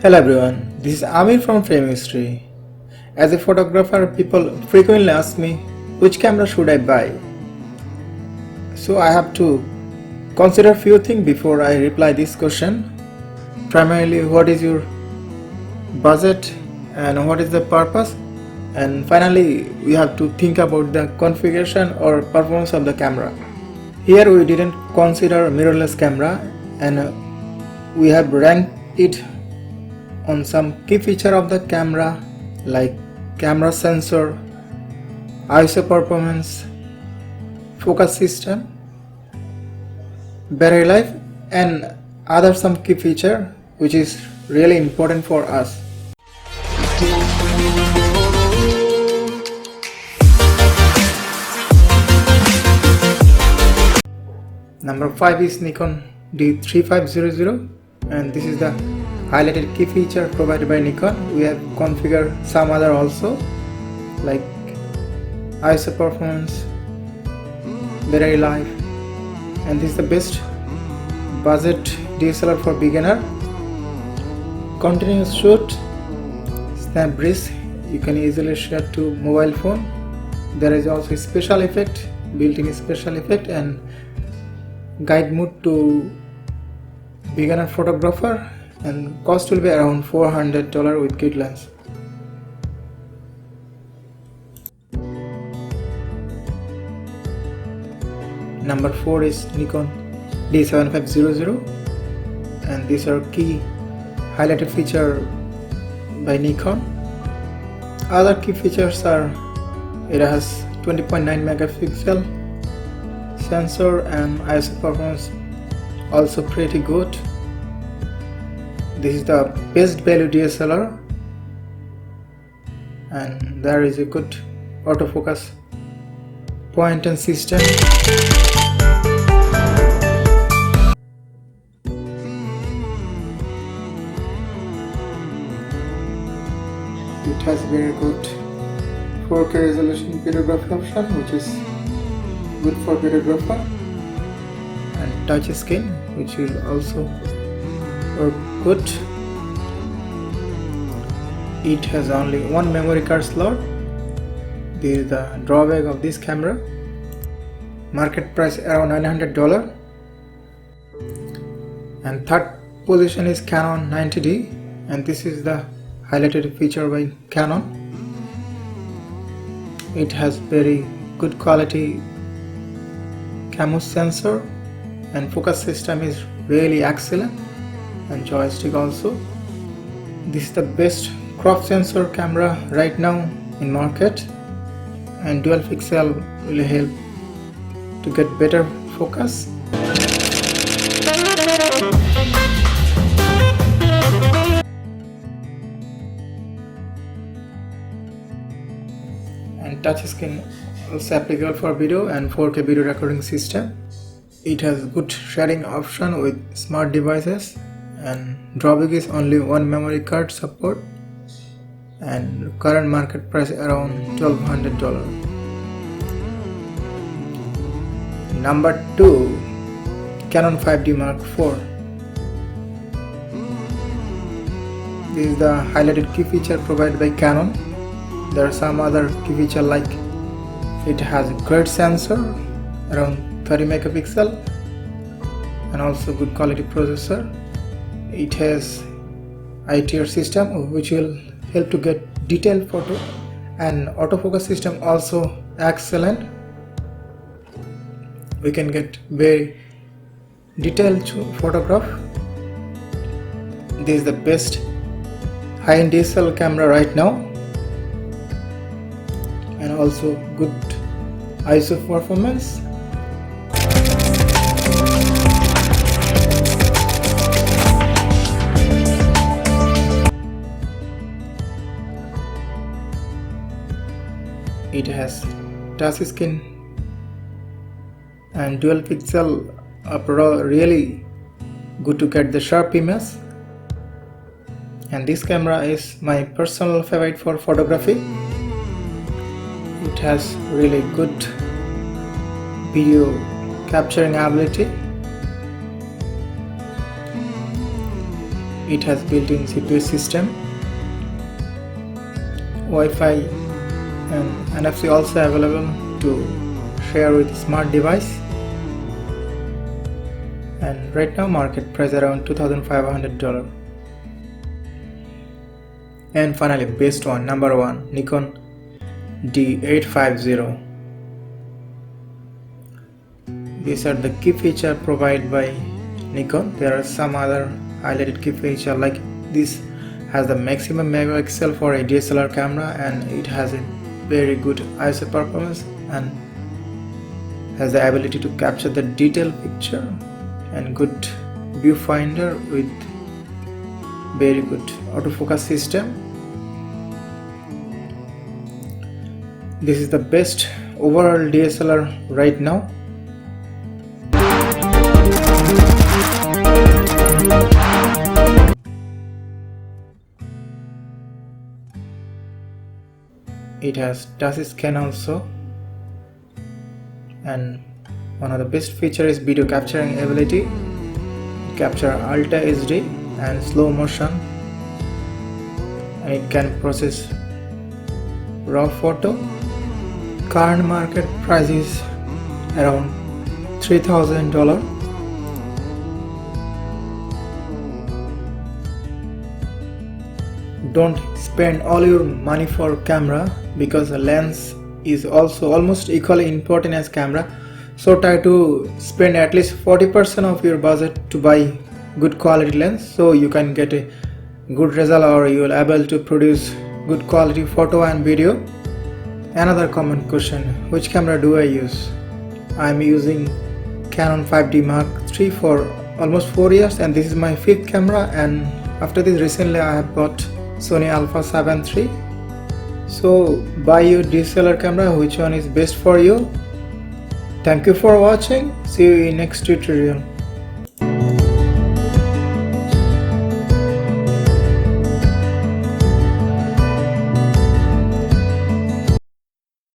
Hello everyone, this is Amir from FRAMINGSTOry. As a photographer, people frequently ask me which camera should I buy. So I have to consider few things before I reply this question. Primarily, what is your budget and what is the purpose, and finally we have to think about the configuration or performance of the camera. Here we didn't consider mirrorless camera, and we have ranked it on some key feature of the camera like camera sensor, ISO performance, focus system, battery life, and other some key feature which is really important for us. Number 5 is Nikon D3500, and this is the highlighted key feature provided by Nikon. We have configured some other also like ISO performance, battery life, and this is the best budget DSLR for beginner. Continuous shoot, snap breeze, you can easily share to mobile phone. There is also a special effect, built-in special effect, and guide mode to beginner photographer, and cost will be around $400 with kit lens. Number 4 is Nikon D7500, and these are key highlighted feature by Nikon. Other key features are it has 20.9 megapixel sensor and ISO performance also pretty good. This is the best value DSLR, and there is a good autofocus point and system. It has very good 4K resolution videography option, which is good for videographer, and touch screen, which will also work good. It has only one memory card slot. This is the drawback of this camera. Market price around $900. And third position is Canon 90D, and this is the highlighted feature by Canon. It has very good quality camera sensor, and focus system is really excellent, and joystick also. This is the best crop sensor camera right now in market, and dual pixel will help to get better focus. And touch screen also applicable for video and 4K video recording system. It has good sharing option with smart devices, and drawback is only one memory card support, and current market price around $1,200. Number 2, Canon 5D Mark IV. This is the highlighted key feature provided by Canon. There are some other key feature like it has a great sensor around 30 megapixel and also good quality processor. It has ITR system which will help to get detailed photo, and autofocus system also excellent. We can get very detailed photograph. This is the best high-end DSLR camera right now, and also good ISO performance. It has touch screen and dual pixel really good to get the sharp image, and this camera is my personal favorite for photography. It has really good video capturing ability, it has built-in GPS system, Wi-Fi and NFC also available to share with smart device, and right now market price around $2,500. And finally, best one, number one, Nikon D850. These are the key features provided by Nikon. There are some other highlighted key features, like this has the maximum megapixel for a DSLR camera, and it has a very good ISO performance and has the ability to capture the detailed picture and good viewfinder with very good autofocus system. This is the best overall DSLR right now. It has touch scan also, and one of the best features is video capturing ability. It captures Ultra HD and slow motion, and it can process raw photo. Current market price is around $3,000. Don't spend all your money for camera, because the lens is also almost equally important as camera. So try to spend at least 40% of your budget to buy good quality lens, so you can get a good result, or you will able to produce good quality photo and video. Another common question, which camera do I use? I am using Canon 5D Mark III for almost 4 years, and this is my 5th camera, and after this recently I have bought Sony Alpha 7 III. So buy your DSLR camera, which one is best for you. Thank you for watching. See you in next tutorial.